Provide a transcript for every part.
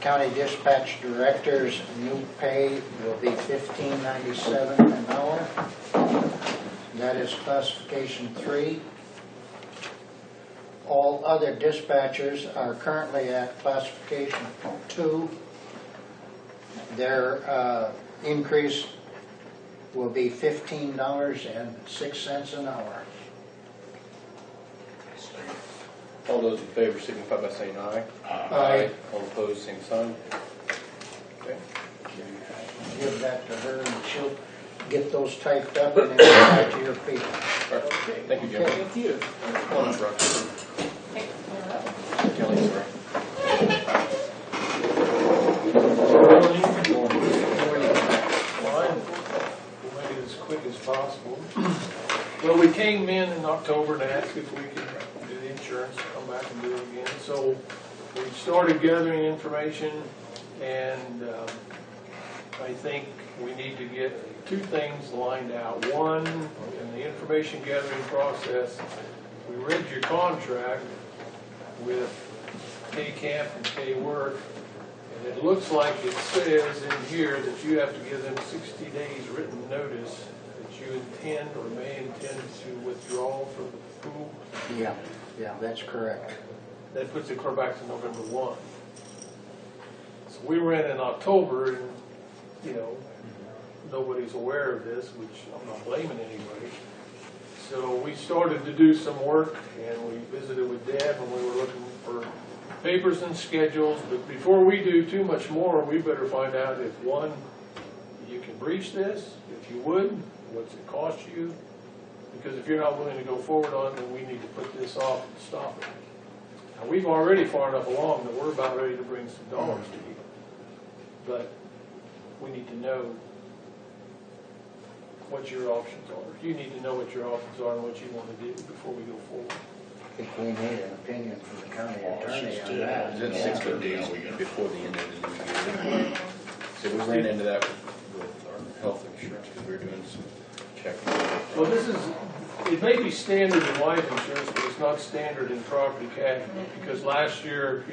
County dispatch director's new pay will be $15.97 an hour. That is classification 3. All other dispatchers are currently at classification 2. Their increase will be $15.06 an hour. All those in favor signify by saying aye. Aye. All opposed, same sign. Okay. Give that to her and she'll get those typed up and then get back to your people. Okay. Thank you, Jim. Okay. Thank you. Come on, Brooks. Kelly, sorry. Fine. We'll make it as quick as possible. Well, we came in October and asked if we could do the insurance, come back and do it again. So we started gathering information, and I think we need to get 2 things lined out. One, in the information gathering process, we read your contract with K-Camp and K-Work, and it looks like it says in here that you have to give them 60 days written notice that you intend or may intend to withdraw from the pool. Yeah, that's correct. That puts it clear back to November 1. So we ran in October, and nobody's aware of this, which I'm not blaming anybody. So we started to do some work, and we visited with Deb, and we were looking for papers and schedules. But before we do too much more, we better find out if, one, you can breach this. If you would, what's it cost you? Because if you're not willing to go forward on it, then we need to put this off and stop it. Now, we've already far enough along that we're about ready to bring some dollars to you. But we need to know what your options are. You need to know what your options are and what you want to do before we go forward. I think we need an opinion from the county attorney on that. Is it 60 days before the end of the new year? So we ran into that with our health insurance because we were doing some checking. Well, it may be standard in life insurance, but it's not standard in property casualty. Because last year,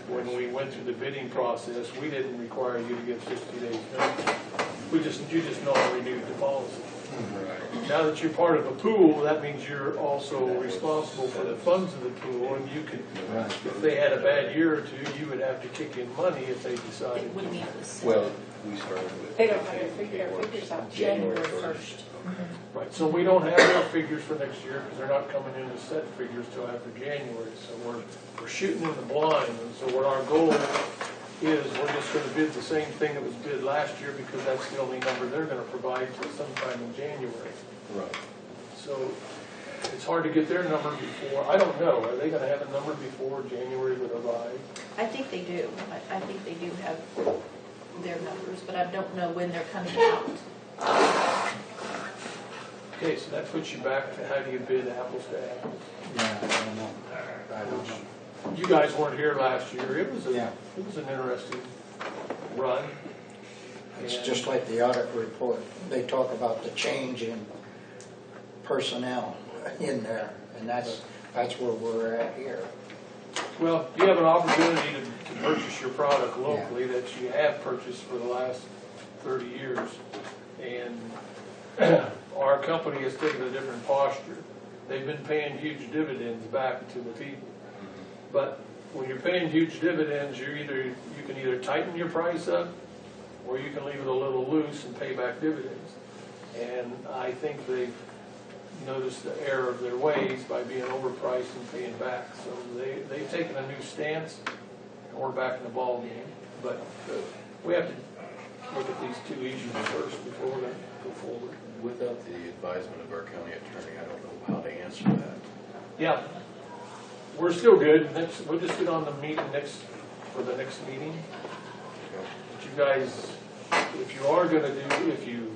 when we went through the bidding process, we didn't require you to give 60 days notice. You just non-renewed the policy. Right. Now that you're part of a pool, that means you're also responsible for the funds of the pool, and you could, if they had a bad year or two, you would have to kick in money if they decided to. Well, we started with. They don't have to figure their figures out January 1st. Right, so we don't have their figures for next year because they're not coming in as set figures till after January. So we're shooting in the blind, and so what our goal is, we're just going to bid the same thing that was bid last year because that's the only number they're going to provide till sometime in January. Right. So it's hard to get their number before, I don't know, are they going to have a number before January would arrive? I think they do. I think they do have their numbers, but I don't know when they're coming out. Okay, so that puts you back to how do you bid apples to apples? Yeah, I don't know. You guys weren't here last year. It was an interesting run. It's just like the audit report. They talk about the change in personnel in there, and that's where we're at here. Well, you have an opportunity to purchase your product locally that you have purchased for the last 30 years. And our company has taken a different posture. They've been paying huge dividends back to the people. But when you're paying huge dividends, you can either tighten your price up or you can leave it a little loose and pay back dividends. And I think they've noticed the error of their ways by being overpriced and paying back. So they've taken a new stance, and we're back in the ball game. But we have to look at these 2 issues first before we're going to go forward. Without the advisement of our county attorney, I don't know how to answer that. Yeah, we're still good. We'll just get on the meeting for the next meeting. But you guys, if you are going to if you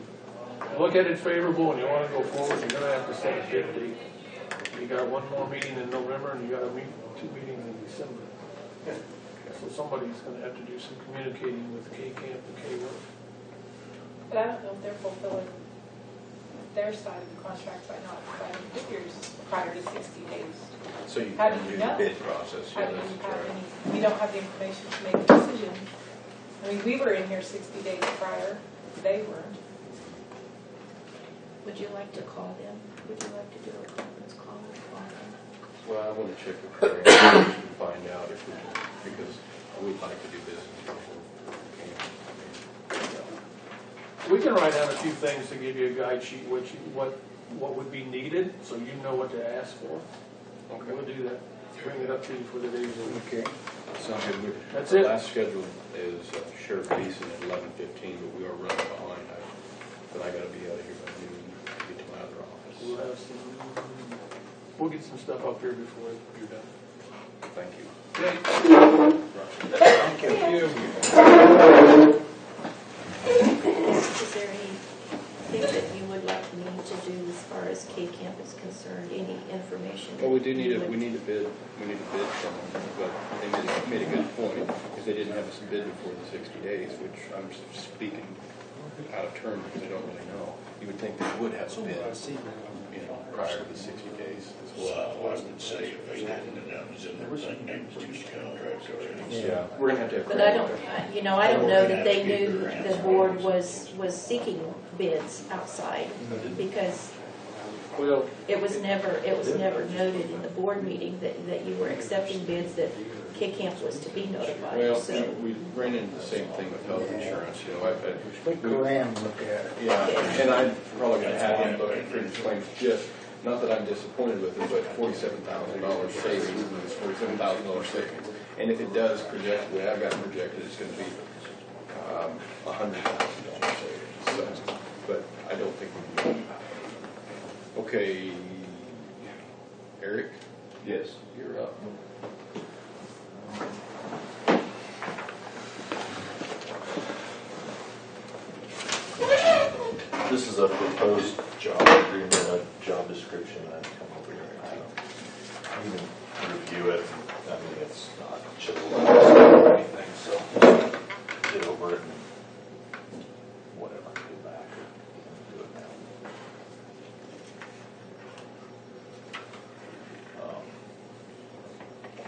look at it favorable and you want to go forward, you're going to have to set a bid date. You got one more meeting in November and you got 2 meetings in December. So somebody's going to have to do some communicating with K-Camp and K-Work. But I don't know if they're fulfilling their side of the contract by not providing figures prior to 60 days. So you How do can you do know? the bid process, How yeah, do that's you have right. any, we don't have the information to make a decision. I mean, we were in here 60 days prior, they weren't. Would you like to call them? Would you like to do a conference call with them? Well, I want to check with Craig and find out if we can, because we'd like to do business before we can. We can write down a few things to give you a guide sheet, what would be needed, so you know what to ask for. Okay. We'll do that, bring it up to you for the days of. Okay. Sounds good. That's Our it. last schedule is Sheriff Beeson at 11:15, but we are running behind. But I gotta be out of here by noon to get to my other We'll office. have some, we'll get some stuff up here before you're done. Thank you. Okay. Thank you. Is there anything that you would like me to do as far as K-Camp is concerned? Any information? Well, we do need you a, would- we need a bid from them, but they made a good point, because they didn't have us bid before the 60 days, which I'm speaking out of turn because I don't really know. You would think they would have a bid, you know, prior to the 60 days as well. Well, I would say if they didn't, and that was in their thing, they was two contracts already. Yeah, we're gonna have to have. But I don't, I don't know that they knew the board was seeking bids outside, because Well, it was never noted in the board meeting that you were accepting bids, that K-Camp was to be notified, Well, so. we ran into the same thing with health insurance, you know, Let Graham look at it. yeah, and I'm probably gonna have him look at fringe claims, just, not that I'm disappointed with it, but $47,000 savings, $47,000 savings. And if it does project, the way I've got it projected, it's gonna be $100,000 savings, so, but I don't think we can do that. Okay, Eric, Yes. you're up. This is a proposed job agreement, a job description that I've come over here. You can review it. I mean, it's not chiseled or anything, so get over it and whatever, get back or do it now.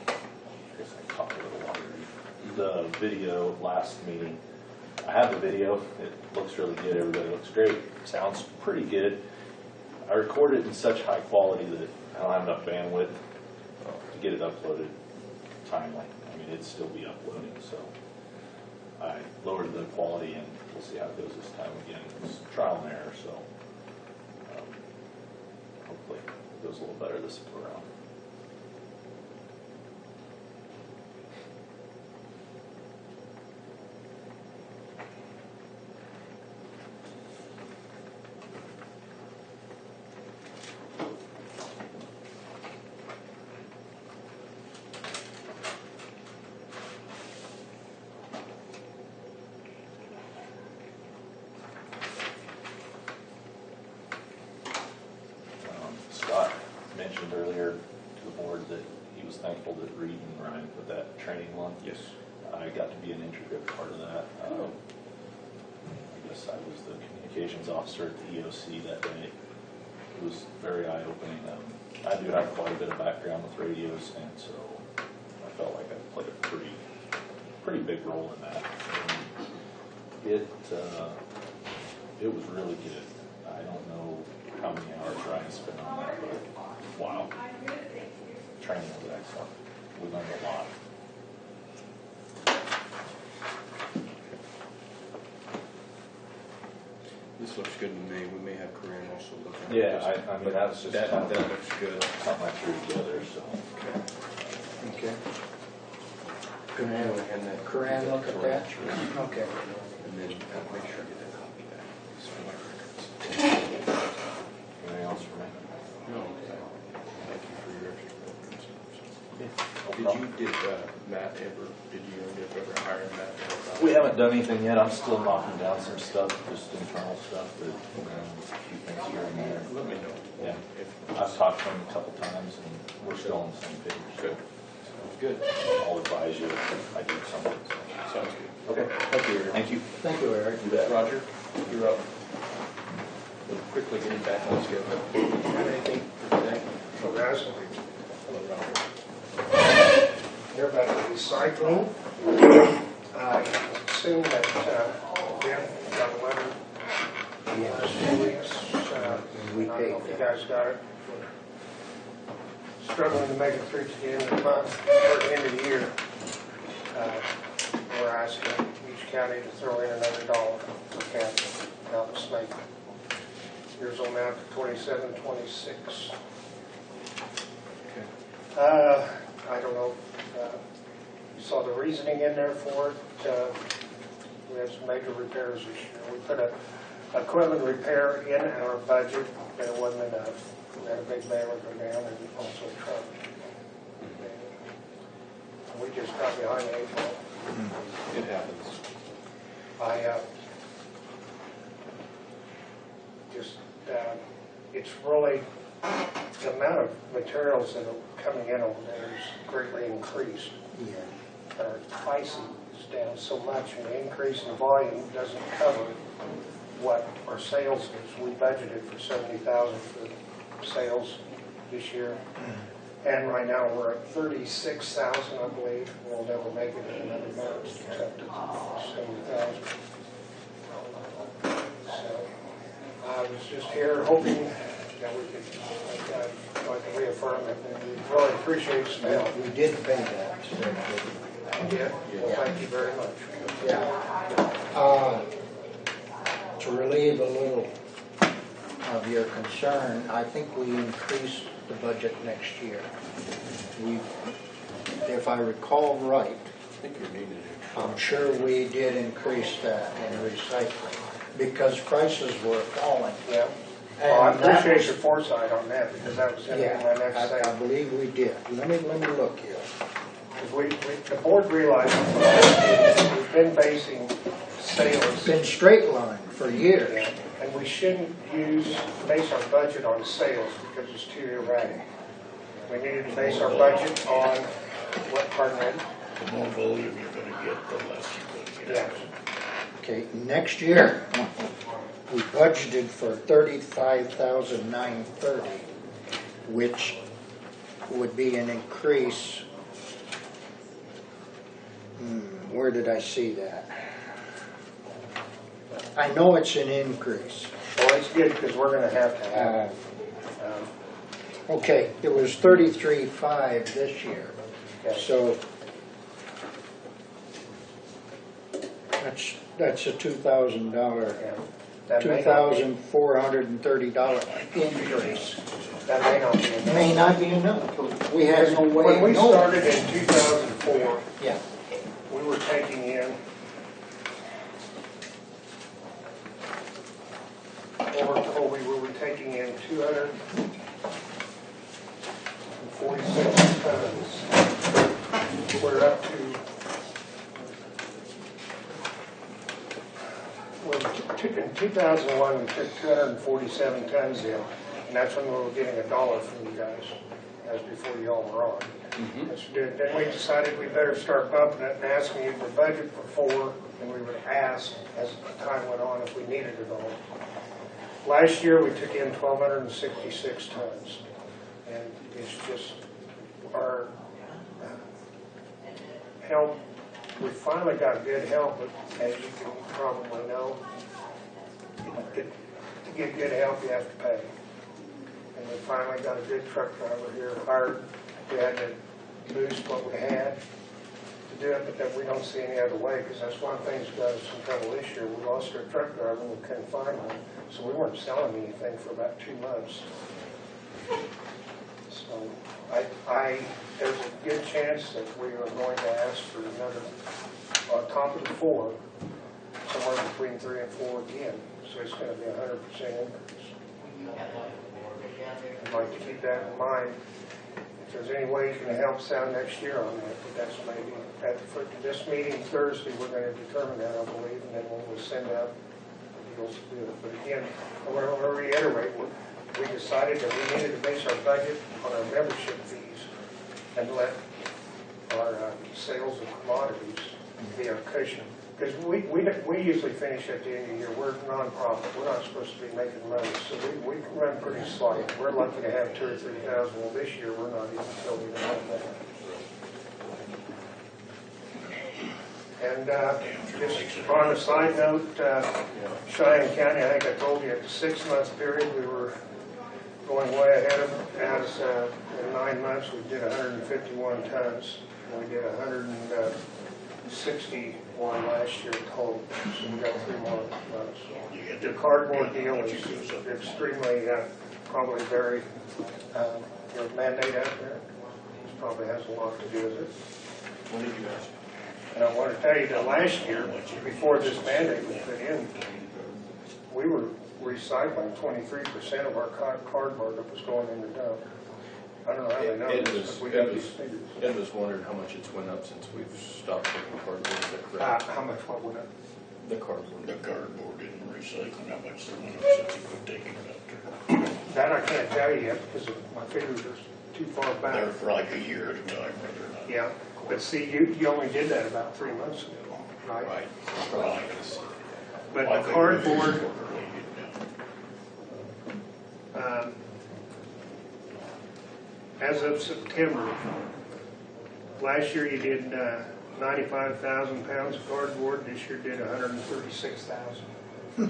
I guess I talked a little longer. The video last meeting, I have the video, it looks really good, everybody looks great, sounds pretty good. I recorded it in such high quality that I don't have enough bandwidth to get it uploaded timely. I mean, it'd still be uploading, so I lowered the quality and we'll see how it goes this time again. It's trial and error, so hopefully it goes a little better this go around. Scott mentioned earlier to the board that he was thankful that Reed and Ryan put that training on. Yes. I got to be an intricate part of that. I guess I was the communications officer at the EOC that day. It was very eye-opening. I do have quite a bit of background with radios, and so I felt like I played a pretty big role in that. And it was really good. I don't know how many hours Ryan spent on that, but wow. Training was excellent. We learned a lot. This looks good to me. We may have Corinne also look at it. Yeah, I mean, that was just That something looks good. I threw together, so. Okay. Gonna have Corinne look at that? Okay. And then make sure I get that copy back. These are my records. Anything else for me? No, thank you for your extra. Yeah. Did Matt ever, did you ever hire Matt? We haven't done anything yet. I'm still knocking down some stuff, just internal stuff, but a few things here and there. Let me know. Yeah. If- I've talked to him a couple times, and we're still on the same page. Good. Sounds good. I'll advise you if I do something. so. Sounds good. Okay. Thank you, Eric. Thank you. Thank you, Eric. You bet. Roger, you're up. quickly getting back on schedule. Anything for today? So guys, they're about the recycling. I assume that Ben got a letter in the last few weeks. We I don't paid know if you that. guys got it. Struggling to make it through to the end of the month, or the end of the year. We're asking each county to throw in another $1 per county, not a snake. Yours will amount to $27.26. I don't know, you saw the reasoning in there for it. We had some major repairs this year. We put a equipment repair in our budget, but it wasn't enough. We had a big baler go down and also a truck. And we just got behind the 8 ball. It happens. It's really, the amount of materials that are coming in over there is greatly increased. Yeah. Our pricing is down so much, and the increase in volume doesn't cover what our sales is. We budgeted for $70,000 for sales this year, and right now we're at $36,000, I believe. We'll never make it in another month except it's $70,000. So I was just here hoping that we could like to reaffirm it, and we really appreciate some help. We did pay that. So You did? Well, thank you very much. yeah. To relieve a little of your concern, I think we increased the budget next year. We, if I recall right, I think you're needed. I'm sure we did increase that in recycling because prices were falling. Yeah. Well, I And that appreciate was- your foresight on that, because that was going to be my next Yeah, I thing. believe we did. Let me look here. The board realized we've been basing It's sales, been straight line for years. and we shouldn't base our budget on sales because it's too erratic. We needed to base our budget on what, pardon me? The more volume you're gonna get, the less you're gonna Yeah. get. Okay, next year, we budgeted for $35,930, which would be an increase. Where did I see that? I know it's an increase. Well, it's good because we're going to have it. Okay, it was 33.5 this year, Okay. so that's a $2,000, Yeah. That may not be- $2,430 increase. That may not be enough. May not be enough. We had no way When of we knowing. started in 2004, Yeah, we were taking in we were taking in 246 tons. We're up to, in 2001, we took 247 tons in, and that's when we were getting $1 from you guys. That was before you all were on. Then we decided we better start bumping it and asking you for budget for 4, and we would ask as time went on if we needed it all. Last year we took in 1,266 tons, and it's just our help. We finally got good help, but as you can probably know, to get good help you have to pay. And we finally got a good truck driver here hired. We had to boost what we had to do it, but then we don't see any other way, because that's one of the things that got us in trouble this year. We lost our truck driver and we couldn't find one, so we weren't selling anything for about 2 months. So there's a good chance that we are going to ask for another, on top of the 4, somewhere between 3 and 4 again. So it's going to be a 100% increase. I'd like to keep that in mind. If there's any way you can help us out next year on that, but that's maybe, for this meeting Thursday, we're going to determine that, I believe, and then we'll send out the deals to do it. But again, I want to reiterate, we decided that we needed to base our budget on our membership fees and let our sales of commodities be our cushion. Because we usually finish at the end of the year. We're nonprofit. We're not supposed to be making money, so we run pretty slight. We're lucky to have 2,000 or 3,000. Well, this year we're not even filling it out that. And just on a side note, Cheyenne County, I think I told you at the 6-month period we were going way ahead of it. As in 9 months we did 151 tons. We did 161 last year total, so we got 3 more months. The cardboard deal is extremely, probably very, your mandate out there, this probably has a lot to do with it. When did you ask? And I want to tell you that last year, before this mandate was put in, we were recycling 23% of our cardboard that was going in the dump. I don't know how they know this, but we got these figures. Ed was wondering how much it's went up since we've stopped taking cardboard, is that correct? How much, what went up? The cardboard. The cardboard and recycling, how much the one since you quit taking it up there. That I can't tell you yet because my figures are too far back. They're for like a year at a time, whether or not. Yeah, but see, you only did that about 3 months ago, right? Right. But Well, I the think we're cardboard, related now. as of September, last year you did 95,000 pounds of cardboard, this year did 136,000. So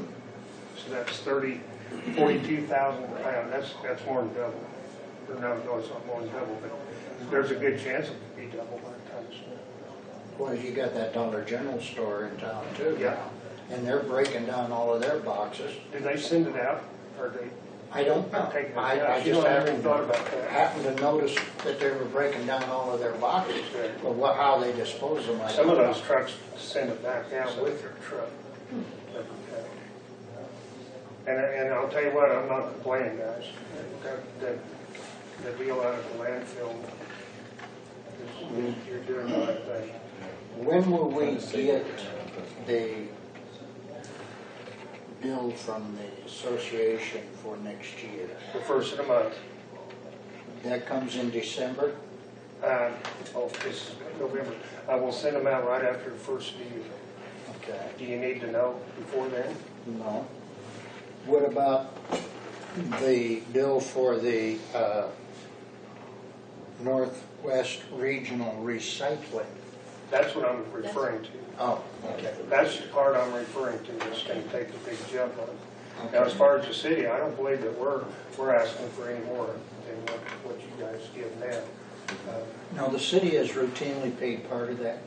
that's 42,000 pounds, that's more than double. Or no, it's not more than double, but there's a good chance it could be double by the time it's done. Well, you got that Dollar General store in town too. Yeah. And they're breaking down all of their boxes. Do they send it out, or they I don't know. taking it I out? You just know, I haven't thought about that. happened to notice that they were breaking down all of their boxes. But how they dispose of them, I Some don't of know. those trucks send it back out with their truck. And I'll tell you what, I'm not complaining, guys. The deal out of the landfill, you're doing the right thing. When will we get the bill from the association for next year? The first of the month. That comes in December? This is November. I will send them out right after the first of the year. Okay. Do you need to know before then? No. What about the bill for the Northwest Regional Recycling? That's what I'm referring to. Oh, okay. That's the part I'm referring to that's going to take the big jump on. Now, Okay. as far as the city, I don't believe that we're asking for any more than what you guys give now. Now, the city has routinely paid part of that?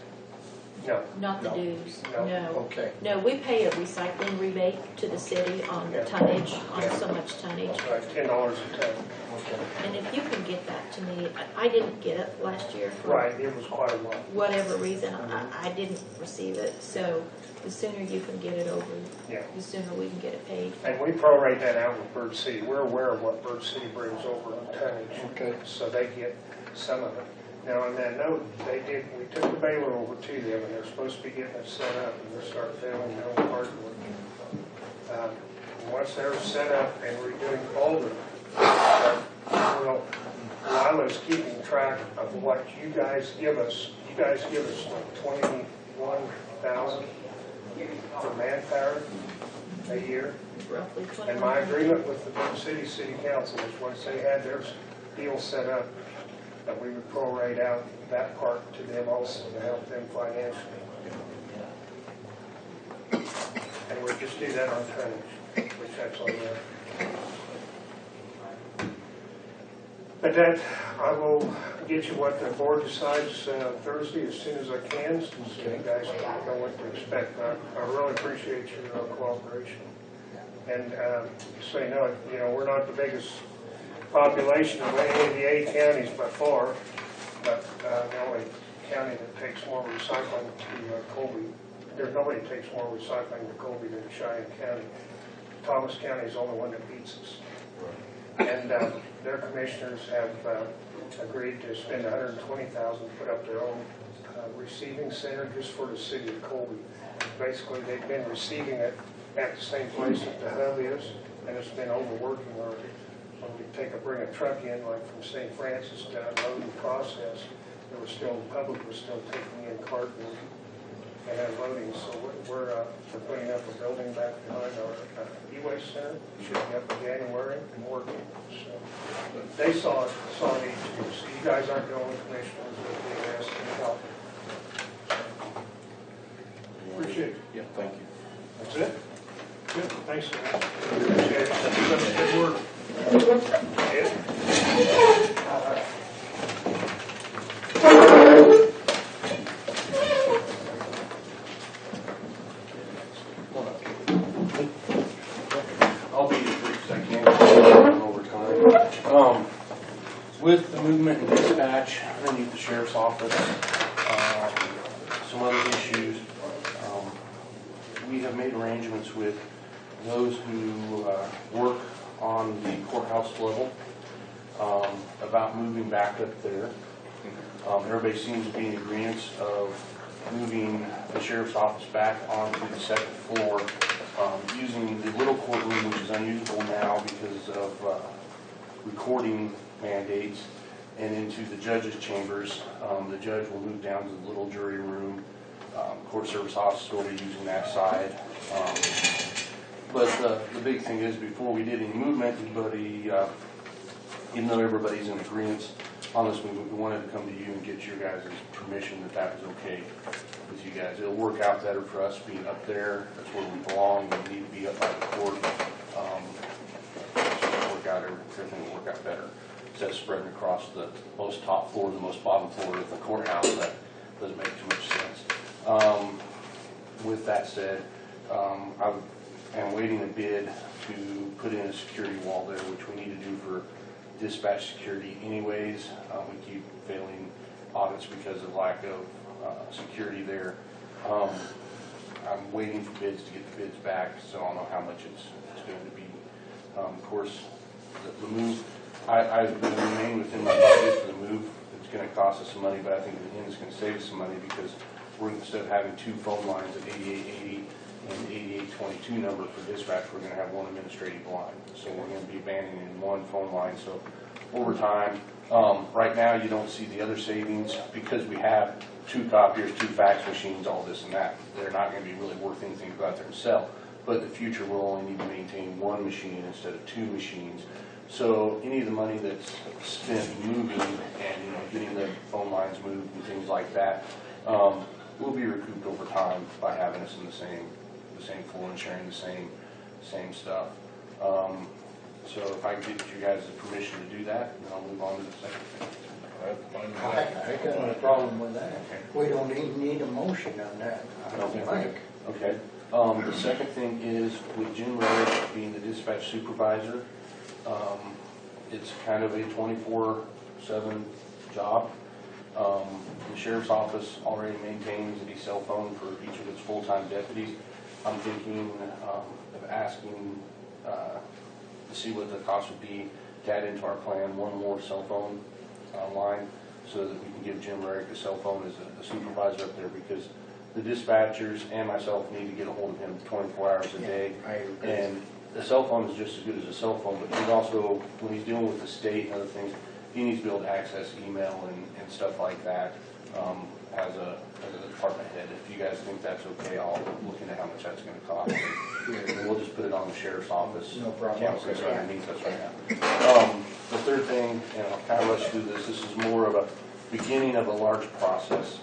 No, Not the No. dues, No. no. Okay. No, we pay a recycling rebate to the city on Yeah. tonnage, on Yeah. so much tonnage. that's right, $10 a ton. Okay. And if you can get that to me, I didn't get it last year for Right, it was quite a lot. whatever reason, I didn't receive it, so the sooner you can get it over, Yeah. the sooner we can get it paid. And we prorate that out with Bird City. We're aware of what Bird City brings over on tonnage. Okay. So they get some of it. Now, on that note, we took the baler over to them, and they're supposed to be getting it set up, and they'll start failing their own hardwood. Once they're set up and we're doing all the, Lila's keeping track of what you guys give us. You guys give us like 21,000 for manpower a year. Roughly And my 21. agreement with the Bird City Council is once they had their deal set up, that we would prorate out that part to them also to help them financially. And we just do that on tonnage, which that's on there. But that, I will get you what the board decides Thursday as soon as I can, so you guys know what to expect. I really appreciate your cooperation. And so you know, we're not the biggest population of any of the 8 counties by far, but the only county that takes more recycling to Colby. There's nobody that takes more recycling to Colby than Cheyenne County. Thomas County is the only one that beats us. And their commissioners have agreed to spend $120,000 to put up their own receiving center just for the city of Colby. Basically, they've been receiving it at the same place that the hub is, and it's been overworking already. When we bring a truck in, like from St. Francis to unload and process, the public was still taking in cardboard. they have loading, so we're putting up a building back behind our e-waste center, should be up in January and working, so. They saw it too, so you guys aren't the only commissioners that are being asked to help. Appreciate it. Yeah, thank you. That's it? Good, thanks, guys. Appreciate it. Good work. I'll be as brief as I can over time. With the movement and dispatch underneath the sheriff's office, some other issues, we have made arrangements with those who work on the courthouse level about moving back up there. Everybody seems to be in agreement of moving the sheriff's office back onto the second floor, using the little courtroom, which is unusable now because of recording mandates, and into the judge's chambers. The judge will move down to the little jury room. Court service office will be using that side. But the big thing is, before we did any movement, everybody, even though everybody's in agreement on this, we wanted to come to you and get your guys' permission that that was okay with you guys. It'll work out better for us being up there. That's where we belong. We need to be up by the court. Everything will work out better. Instead of spreading across the most top floor and the most bottom floor of the courthouse, that doesn't make too much sense. With that said, I am waiting a bid to put in a security wall there, which we need to do for dispatch security anyways. We keep failing audits because of lack of security there. I'm waiting for bids to get the bids back, so I'll know how much it's going to be. Of course, the move, I remain within my budget for the move. It's going to cost us some money, but I think in the end it's going to save us some money, because we're, instead of having two phone lines at 8880 and 8822 number for dispatch, we're going to have one administrative line. So we're going to be abandoning one phone line. So over time, right now you don't see the other savings because we have 2 copiers, 2 fax machines, all this and that. They're not going to be really worth anything to go out there and sell. But in the future, we'll only need to maintain 1 machine instead of 2 machines. So any of the money that's spent moving and getting the phone lines moved and things like that will be recouped over time by having us in the same floor and sharing the same stuff. So if I can get you guys' permission to do that, then I'll move on to the second thing. I got no problem with that. We don't even need a motion on that, I don't think. Okay. The second thing is, with Jim Reddick being the dispatch supervisor, it's kind of a 24/7 job. The sheriff's office already maintains a cell phone for each of its full-time deputies. I'm thinking of asking to see what the cost would be to add into our plan 1 more cell phone line, so that we can give Jim Reddick a cell phone as a supervisor up there, because the dispatchers and myself need to get a hold of him 24 hours a day. I agree. And the cell phone is just as good as a cell phone, but he's also, when he's dealing with the state and other things, he needs to be able to access email and stuff like that as a department head. If you guys think that's okay, I'll look into how much that's going to cost. And we'll just put it on the sheriff's office. No problem. Account that's underneath us right now. The third thing, and I'll kind of rush through this, this is more of a beginning of a large process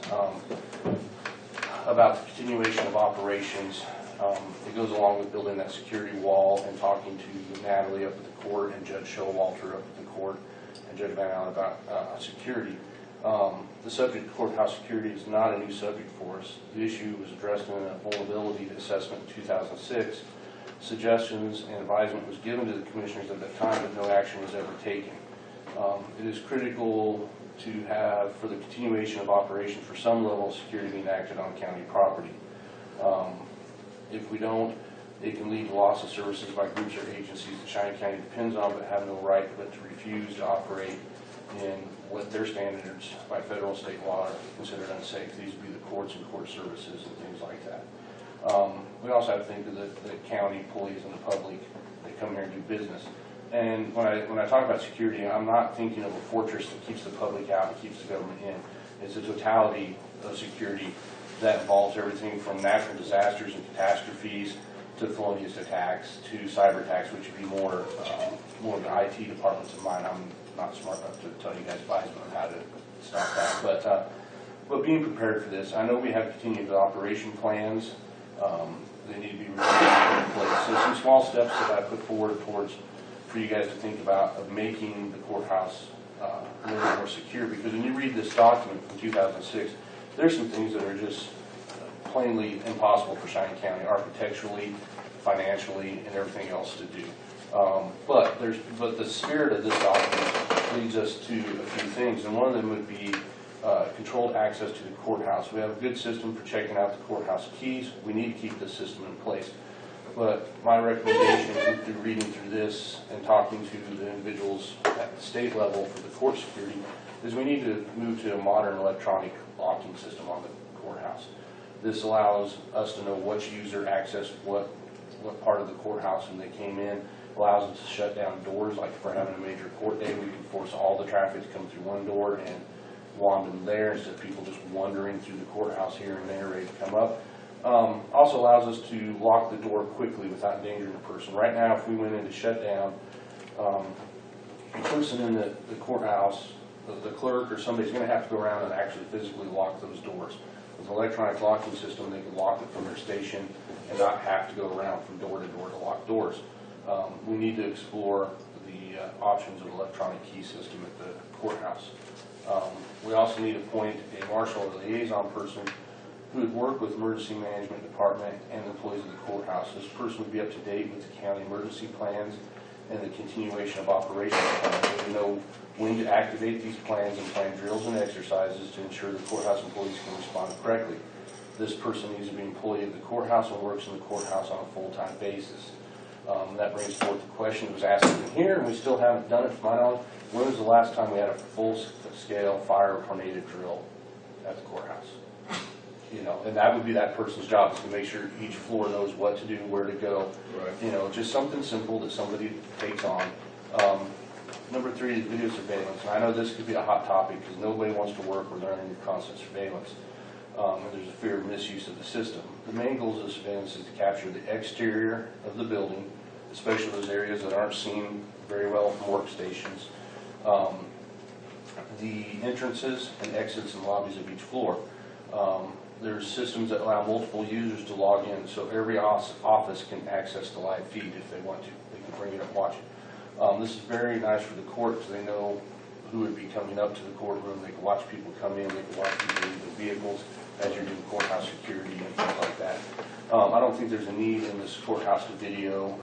about the continuation of operations. It goes along with building that security wall and talking to Natalie up at the court and Judge Showalter up at the court and Judge Van Allen about security. The subject of courthouse security is not a new subject for us. The issue was addressed in a vulnerability assessment in 2006. Suggestions and advisement was given to the commissioners at that time, but no action was ever taken. It is critical to have, for the continuation of operations, for some level of security being acted on county property. If we don't, it can lead to loss of services by groups or agencies that Cheyenne County depends on, but have no right but to refuse to operate in what their standards by federal and state law are considered unsafe. These would be the courts and court services and things like that. We also have to think of the county employees and the public that come here and do business. And when I talk about security, I'm not thinking of a fortress that keeps the public out and keeps the government in. It's a totality of security that involves everything from natural disasters and catastrophes to felonious attacks to cyber attacks, which would be more the IT departments of mine. I'm not smart enough to tell you guys advise on how to stop that. But being prepared for this, I know we have continued operation plans. They need to be really put in place. So some small steps that I put forward towards for you guys to think about of making the courthouse a little bit more secure. Because when you read this document from 2006, there's some things that are just plainly impossible for Cheyenne County, architecturally, financially, and everything else to do. But the spirit of this document leads us to a few things, and one of them would be controlled access to the courthouse. We have a good system for checking out the courthouse keys. We need to keep this system in place. But my recommendation through reading through this and talking to the individuals at the state level for the court security is we need to move to a modern electronic locking system on the courthouse. This allows us to know which user accessed what part of the courthouse when they came in. Allows us to shut down doors, like if we're having a major court day, we can force all the traffic to come through one door and wand them there instead of people just wandering through the courthouse here and there ready to come up. Also allows us to lock the door quickly without endangering a person. Right now, if we went into shutdown, the person in the courthouse, the clerk or somebody's going to have to go around and actually physically lock those doors. With an electronic locking system, they can lock it from their station and not have to go around from door to lock doors. We need to explore the options of an electronic key system at the courthouse. We also need to appoint a marshal or liaison person who would work with emergency management department and employees of the courthouse. This person would be up to date with the county emergency plans and the continuation of operations plans. They would know when to activate these plans and plan drills and exercises to ensure the courthouse employees can respond correctly. This person needs to be an employee of the courthouse and works in the courthouse on a full-time basis. That brings forth the question that was asked in here, and we still haven't done it to my knowledge. When was the last time we had a full-scale fire tornado drill at the courthouse? You know, and that would be that person's job, is to make sure each floor knows what to do, where to go. Right. You know, just something simple that somebody takes on. Number 3 is video surveillance. And I know this could be a hot topic because nobody wants to work where they're under constant surveillance. And there's a fear of misuse of the system. The main goals of surveillance is to capture the exterior of the building, especially those areas that aren't seen very well from workstations, the entrances and exits and lobbies of each floor. There's systems that allow multiple users to log in, so every office can access the live feed if they want to. They can bring it up and watch it. This is very nice for the court because they know who would be coming up to the courtroom. They can watch people come in, they can watch people leave their vehicles as you're doing courthouse security and things like that. I don't think there's a need in this courthouse to video